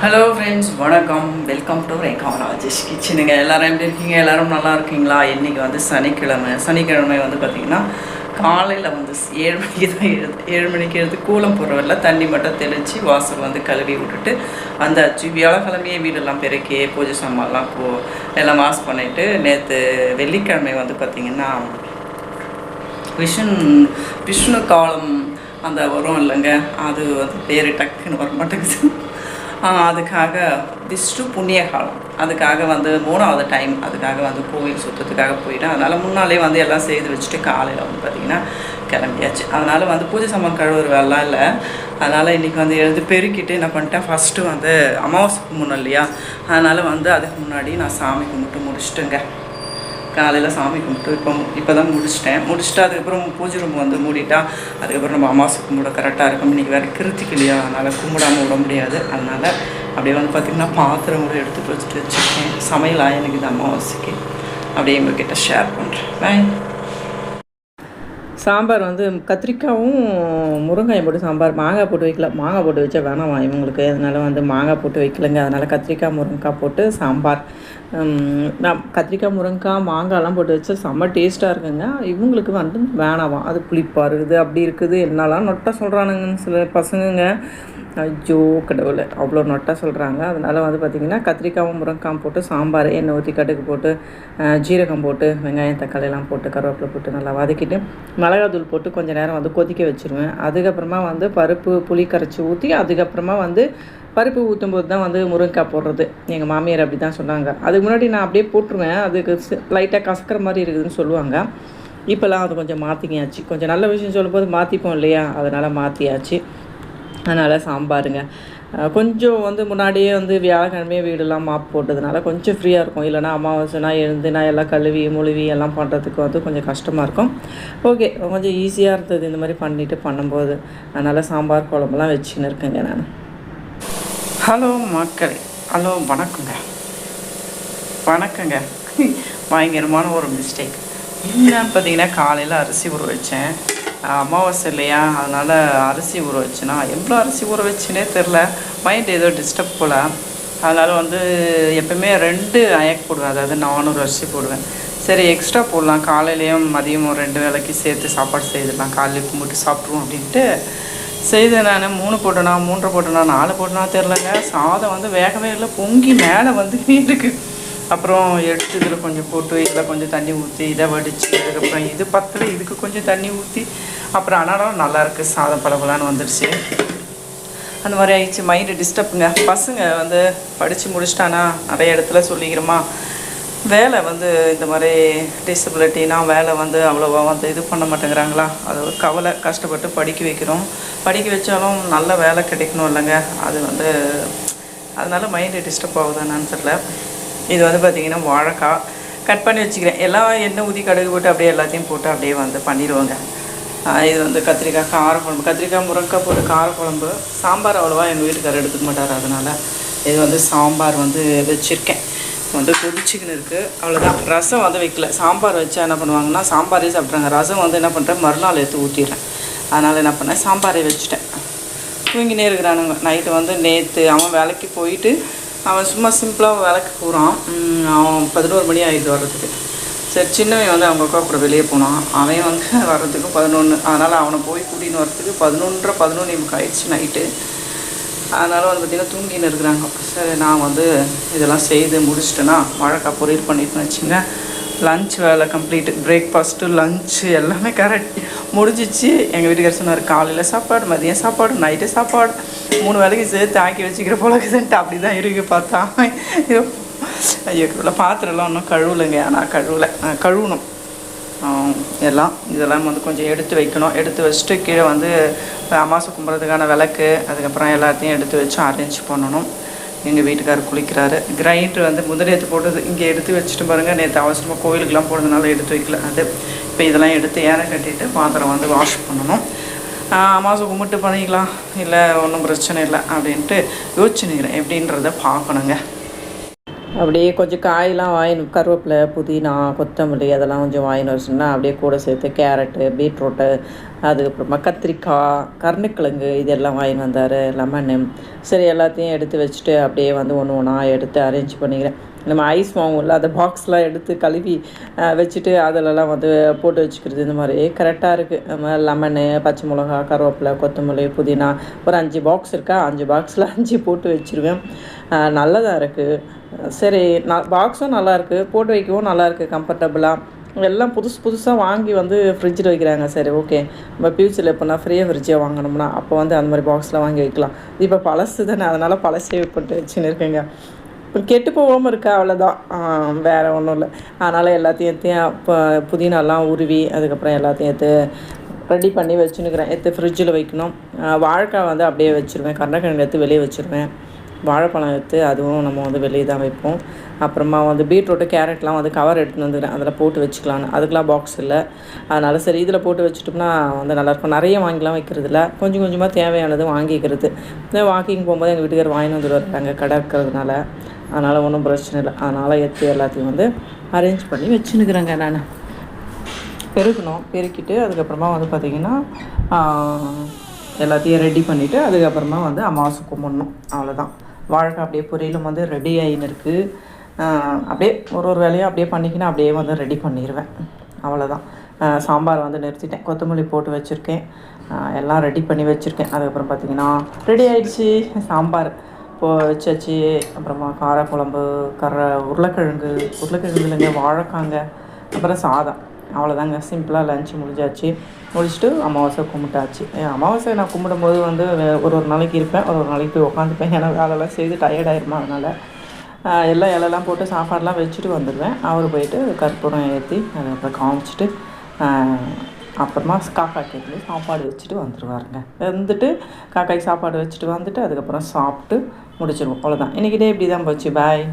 Hello friends, வணக்கம். Welcome to Rekha Rajesh கிச்சனுங்க. எல்லோரும் எப்படி இருக்கீங்க? எல்லோரும் நல்லா இருக்கீங்களா? இன்றைக்கி வந்து சனிக்கிழமை வந்து பார்த்திங்கன்னா காலையில் வந்து 7 மணிக்கு தான் 7 மணிக்கு எழுது கூலம் போடுறவரில் தண்ணி மட்டும் தெளித்து வாசல் வந்து கழுவி விட்டுட்டு வந்தாச்சு. வியாழக்கிழமையே வீடெல்லாம் பெருக்கி பூஜை சாமான்லாம் எல்லாம் வாஷ் பண்ணிவிட்டு நேற்று வெள்ளிக்கிழமை வந்து பார்த்திங்கன்னா விஷ்ணு காலம் அந்த வரும் இல்லைங்க, அது வந்து பேர் டக்குன்னு வர மாட்டேங்குது. அதுக்காக விஷ்ணு புண்ணிய காலம், அதுக்காக வந்து 3வது டைம் அதுக்காக வந்து கோவில் சுற்றத்துக்காக போயிட்டேன். அதனால் முன்னாலே வந்து எல்லாம் செய்து வச்சுட்டு காலையில் வந்து பார்த்திங்கன்னா கிளம்பியாச்சு. அதனால் வந்து பூஜை சாமான் கழுவுற வேலைலாம் இல்லை. அதனால் இன்றைக்கி வந்து எழுந்து பெருக்கிட்டு என்ன பண்ணிட்டேன், ஃபஸ்ட்டு வந்து அமாவாசை கும்பிடணும் இல்லையா, அதனால் வந்து அதுக்கு முன்னாடி நான் சாமி கும்பிட்டு முடிச்சுட்டுங்க. காலையில் சாமி கும்பிட்டு இப்போ தான் முடிச்சுட்டு அதுக்கப்புறம் பூஜை ரூம் வந்து மூடிட்டா அதுக்கப்புறம் நம்ம அமாவாசை கும்பிட கரெக்டாக இருக்கும். இன்றைக்கி வேறு கிருத்திக்கு இல்லையா, அதனால் கும்பிடாமல் விட முடியாது. அதனால் அப்படியே வந்து பார்த்திங்கன்னா பாத்திரம் கூட எடுத்து வச்சுருக்கேன். சமையலாக எனக்கு இது அமாவாசைக்கு அப்படியே எங்கள்கிட்ட ஷேர் பண்ணுறேன். பாய். சாம்பார் வந்து கத்திரிக்காயும் முருங்காயும் போட்டு சாம்பார். மாங்காய் போட்டு வைக்கல, மாங்காய் போட்டு வச்சா வேணாம் இவங்களுக்கு, அதனால் வந்து மாங்காய் போட்டு வைக்கலைங்க. அதனால் கத்திரிக்காய் முருங்காய் போட்டு சாம்பார். நான் கத்திரிக்காய் முருங்காய் மாங்காய்லாம் போட்டு வச்சா செம்ம டேஸ்ட்டாக இருக்குங்க. இவங்களுக்கு வந்து வேணாம், அது புளிப்பாக இருக்குது அப்படி இருக்குது என்னெல்லாம் நொட்டை சொல்கிறானுங்கன்னு சில பசங்க. ஐயோ கடவுளை, அவ்வளோ நொட்டை சொல்கிறாங்க. அதனால் வந்து பார்த்திங்கன்னா கத்திரிக்காயும் முருங்காய் போட்டு சாம்பார், எண்ணெய் ஊற்றி கடுகு போட்டு ஜீரகம் போட்டு வெங்காயம் தக்காளியெல்லாம் போட்டு கருவேப்பிலை போட்டு நல்லா வதக்கிட்டு மிளகாத்தூள் போட்டு கொஞ்சம் நேரம் வந்து கொதிக்க வச்சுருவேன். அதுக்கப்புறமா வந்து பருப்பு புளி கரைச்சி ஊற்றி அதுக்கப்புறமா வந்து பருப்பு ஊற்றும்போது தான் வந்து முருங்கைக்காய் போடுறது. எங்கள் மாமியார் அப்படி தான் சொன்னாங்க. அதுக்கு முன்னாடி நான் அப்படியே போட்டுருவேன், அதுக்கு லைட்டாக கசக்கிற மாதிரி இருக்குதுன்னு சொல்லுவாங்க. இப்போல்லாம் அது கொஞ்சம் மாற்றிக்கியாச்சு. கொஞ்சம் நல்ல விஷயம் சொல்லும்போது மாற்றிப்போம் இல்லையா, அதனால் மாற்றியாச்சு. அதனால் சாம்பாருங்க. கொஞ்சம் வந்து முன்னாடியே வந்து வியாழக்கிழமையே வீடெல்லாம் மாப் போட்டதுனால கொஞ்சம் ஃப்ரீயாக இருக்கும். இல்லைனா அமாவாசைனா எழுந்து நான் எல்லாம் கழுவி மொழுவி எல்லாம் பண்ணுறதுக்கு வந்து கொஞ்சம் கஷ்டமாக இருக்கும். ஓகே, கொஞ்சம் ஈஸியாக இருந்தது இந்த மாதிரி பண்ணும்போது. அதனால் சாம்பார் குழம்புலாம் வச்சுன்னு இருக்கேங்க நான். ஹலோ மக்களே, ஹலோ வணக்கங்க. பயங்கரமான ஒரு மிஸ்டேக் என்னன்னு பார்த்தீங்கன்னா, காலையில் அரிசி ஊற வச்சேன். அமாவாசை இல்லையா, அதனால் அரிசி ஊற வச்சுனா எவ்வளோ அரிசி ஊற வச்சுனே தெரில. மைண்ட் ஏதோ டிஸ்டர்ப் போல். அதனால் வந்து எப்போவுமே 2 அயக் போடுவேன், அதாவது 400 அரிசி போடுவேன். சரி எக்ஸ்ட்ரா போடலாம், காலையிலையும் மதியமும் 2 வேளைக்கு சேர்த்து சாப்பாடு செய்துடலாம், காலையில் கும்பிட்டு சாப்பிட்ருவோம் அப்படின்ட்டு செய்தேன். நான் 3 போட்டேனா 3 போட்டேனா 4 போட்டேனா தெரிலங்க. சாதம் வந்து வேகவே இல்லை, பொங்கி மேலே வந்து இருக்குது. அப்புறம் எடுத்து இதில் கொஞ்சம் போட்டு இதில் கொஞ்சம் தண்ணி ஊற்றி இதை வடித்து அதுக்கப்புறம் இது பத்தில் இதுக்கு கொஞ்சம் தண்ணி ஊற்றி அப்புறம் ஆனாலும் நல்லாயிருக்கு, சாதம் பலபலான்னு வந்துடுச்சு. அந்த மாதிரி ஆயிடுச்சு. மைண்டு டிஸ்டர்ப்புங்க. பசங்க வந்து படித்து முடிச்சிட்டானா நிறைய இடத்துல சொல்லிக்கிறோமா, வேலை வந்து இந்த மாதிரி டிசபிலிட்டினா வேலை வந்து அவ்வளோவா வந்து இது பண்ண மாட்டேங்கிறாங்களா, அது ஒரு கவலை. கஷ்டப்பட்டு படிக்க வைக்கிறோம், படிக்க வச்சாலும் நல்ல வேலை கிடைக்கணும் இல்லைங்க, அது வந்து அதனால் மைண்டு டிஸ்டர்ப் ஆகுதான்னு தெரில. இது வந்து பார்த்திங்கன்னா வாழைக்காய் கட் பண்ணி வச்சுக்கிறேன். எல்லாம் எண்ணெய் ஊற்றி கடுகு போட்டு அப்படியே எல்லாத்தையும் போட்டு அப்படியே வந்து பண்ணிடுவோங்க. இது வந்து கத்திரிக்காய் காரக்குழம்பு, கத்திரிக்காய் முருங்கைக்காய் போட்டு காரக்குழம்பு. சாம்பார் அவ்வளோவா எங்கள் வீட்டுக்காரர் எடுத்துக்க மாட்டார், அதனால் இது வந்து சாம்பார் வந்து வச்சுருக்கேன். வந்து கொதிச்சிக்கின்னு இருக்குது, அவ்வளோதான். ரசம் வந்து வைக்கல. சாம்பார் வச்சா என்ன பண்ணுவாங்கன்னா சாம்பாரே சாப்பிட்றாங்க. ரசம் வந்து என்ன பண்ணுறேன், மறுநாள் எடுத்து ஊற்றிடுறேன். அதனால் என்ன பண்ணேன், சாம்பாரே வச்சுட்டேன். தூங்கினே இருக்கிறானுங்க. நைட்டு வந்து நேற்று அவன் வேலைக்கு போயிட்டு அவன் சும்மா சிம்பிளாக வேலைக்கு போகிறான். அவன் 11 மணி ஆகிடுது வர்றதுக்கு. சரி சின்னவன் வந்து அவங்க அக்கா கூட வெளியே போனான், அவன் வந்து வர்றதுக்கு 11. அதனால் அவனை போய் கூட்டின்னு வர்றதுக்கு 11:30 ஆயிடுச்சு நைட்டு. அதனால் வந்து பார்த்திங்கன்னா தூங்கின்னு இருக்கிறாங்க. சரி நான் வந்து இதெல்லாம் செய்து முடிச்சிட்டேன்னா வாழைக்காய் பொரியல் பண்ணிட்டுன்னு வச்சுங்க. லன்ச் வேலை கம்ப்ளீட்டு. பிரேக்ஃபாஸ்ட்டு லன்ச்சு எல்லாமே கரெக்ட் முடிஞ்சிச்சு. எங்கள் வீட்டுக்காரர் சொன்னார், காலையில் சாப்பாடு மதியம் சாப்பாடு நைட்டு சாப்பாடு 3 வேலைக்கு சேர்த்து ஆக்கி வச்சுக்கிற போல இருக்குதுன்ட்டு. அப்படி தான் இருக்குது பார்த்தா. ஐயோ பாத்திரம்லாம் ஒன்றும் கழுவலைங்க, ஆனால் கழுவணும் எல்லாம். இதெல்லாம் வந்து கொஞ்சம் எடுத்து வைக்கணும். எடுத்து வச்சுட்டு கீழே வந்து அமாவாசை கும்பிட்றதுக்கான விளக்கு அதுக்கப்புறம் எல்லாத்தையும் எடுத்து வச்சு அரேஞ்ச் பண்ணணும். எங்கள் வீட்டுக்காரர் குளிக்கிறாரு. கிரைண்டர் வந்து முதலேற்று போட்டது இங்கே எடுத்து வச்சுட்டு பாருங்கள். நேற்று அவசரமாக கோவிலுக்கெலாம் போனதுனால எடுத்து வைக்கல. அது இப்போ இதெல்லாம் எடுத்து ஏற கட்டிட்டு பாத்திரம் வந்து வாஷ் பண்ணணும். அமாவாசை கும்பிட்டு பண்ணிக்கலாம், இல்லை ஒன்றும் பிரச்சனை இல்லை அப்படின்ட்டு யோசிச்சுனுக்கிறேன். எப்படின்றத பார்க்கணுங்க. அப்படியே கொஞ்சம் காயெலாம் கருவேப்பிலை, புதினா, கொத்தமல்லி அதெல்லாம் கொஞ்சம் வாங்கின்னு வர சொன்னால் அப்படியே கூட சேர்த்து கேரட்டு, பீட்ரூட்டு, அதுக்கப்புறமா கத்திரிக்காய், கருணக்கிழங்கு இதெல்லாம் வாங்கின்னு வந்தார். லெமனு சரி எல்லாத்தையும் எடுத்து வச்சுட்டு அப்படியே வந்து ஒன்று ஒன்றா எடுத்து அரேஞ்ச் பண்ணிக்கிறேன். நம்ம ஐஸ் வாங்குவோம்ல, அந்த பாக்ஸ்லாம் எடுத்து கழுவி வச்சுட்டு அதிலலாம் வந்து போட்டு வச்சுக்கிறது. இந்த மாதிரி கரெக்டாக இருக்குது. நம்ம லெமனு, பச்சை மிளகா, கருவேப்பிலை, கொத்தமல்லி, புதினா ஒரு 5 பாக்ஸ் இருக்கா, 5 பாக்ஸில் 5 போட்டு வச்சுருவேன். நல்லதாக இருக்குது. சரி, பாக்ஸும் நல்லாயிருக்கு, போட்டு வைக்கவும் நல்லாயிருக்கு, கம்ஃபர்டபுளாக. எல்லாம் புதுசாக வாங்கி வந்து ஃப்ரிட்ஜில் வைக்கிறாங்க. சரி ஓகே, நம்ம ஃப்யூச்சரில் எப்போனா ஃப்ரீயாக ஃப்ரிட்ஜை வாங்கினோம்னா அப்போ வந்து அந்த மாதிரி பாக்ஸில் வாங்கி வைக்கலாம். இப்போ பழசு தானே, அதனால் பழசே போட்டு வச்சுன்னு இருக்கேங்க. கெட்டு போகாமல் இருக்கா, அவ்வளோதான், வேறு ஒன்றும் இல்லை. அதனால் எல்லாத்தையும் இப்போ புதினாலாம் உருவி அதுக்கப்புறம் எல்லாத்தையும் எடுத்து ரெடி பண்ணி வச்சுன்னுக்கிறேன். எடுத்து ஃப்ரிட்ஜில் வைக்கணும். வாழைக்காய் வந்து அப்படியே வச்சுருவேன், கருணக்கிழங்கு எடுத்து வெளியே வச்சுருவேன். வாழைப்பழம் எடுத்து அதுவும் நம்ம வந்து வெளியே தான் வைப்போம். அப்புறமா வந்து பீட்ரூட்டு, கேரட்லாம் வந்து கவர் எடுத்துன்னு வந்துக்கிறேன், அதில் போட்டு வச்சுக்கலான்னு. அதுக்கெலாம் பாக்ஸ் இல்லை, அதனால் சரி இதில் போட்டு வச்சுட்டோம்னா வந்து நல்லாயிருக்கும். நிறைய வாங்கிலாம் வைக்கிறதில்ல, கொஞ்சம் கொஞ்சமாக தேவையானது வாங்கிக்கிறது. வாக்கிங் போகும்போது எங்கள் வீட்டுக்கார் வாங்கின்னு வந்துடுவார், அங்கே கடை இருக்கிறதுனால. அதனால் ஒன்றும் பிரச்சனை இல்லை. அதனால் எடுத்து எல்லாத்தையும் வந்து அரேஞ்ச் பண்ணி வச்சுன்னுக்கிறேங்க. நான் பெருக்கணும், பெருக்கிட்டு அதுக்கப்புறமா வந்து பார்த்திங்கன்னா எல்லாத்தையும் ரெடி பண்ணிவிட்டு அதுக்கப்புறமா வந்து அமாவாசை கும்பிடணும். அவ்வளோதான். வாழைக்காய் அப்படியே பொரியலும் வந்து ரெடி ஆகின்னு இருக்குது. அப்படியே ஒரு வேலையாக அப்படியே பண்ணிக்கின்னு அப்படியே வந்து ரெடி பண்ணிடுவேன். அவ்வளோதான். சாம்பார் வந்து நிறுத்திட்டேன், கொத்தமல்லி போட்டு வச்சுருக்கேன், எல்லாம் ரெடி பண்ணி வச்சுருக்கேன். அதுக்கப்புறம் பார்த்திங்கன்னா ரெடி ஆகிடுச்சி சாம்பார் இப்போது வச்சாச்சு. அப்புறமா காரக்குழம்பு, உருளைக்கிழங்கு இல்லைங்க, வாழைக்காங்க, அப்புறம் சாதம். அவ்வளோதாங்க, சிம்பிளாக லன்ச் முடிச்சுட்டு அமாவாசை கும்பிட்டாச்சு. அமாவாசை நான் கும்பிடும்போது வந்து ஒரு நாளைக்கு இருப்பேன், ஒரு நாளைக்கு போய் உட்காந்துப்பேன். ஏன்னா வேலைலாம் செய்து டயர்டாயிருமா, அதனால் எல்லாம் இலெல்லாம் போட்டு சாப்பாடெலாம் வச்சுட்டு வந்துடுவேன். அவர் போயிட்டு கற்பூரம் ஏற்றி அதுக்கப்புறம் காமிச்சிட்டு அப்புறமா காக்காய்க்கு வந்து சாப்பாடு வச்சுட்டு வந்துடுவாருங்க. வந்துட்டு காக்காய்க்கு சாப்பாடு வச்சுட்டு வந்துட்டு அதுக்கப்புறம் சாப்பிட்டு முடிச்சிடுவோம். அவ்வளோதான். இன்றைக்கி டே இப்படி தான் போச்சு. பாய்.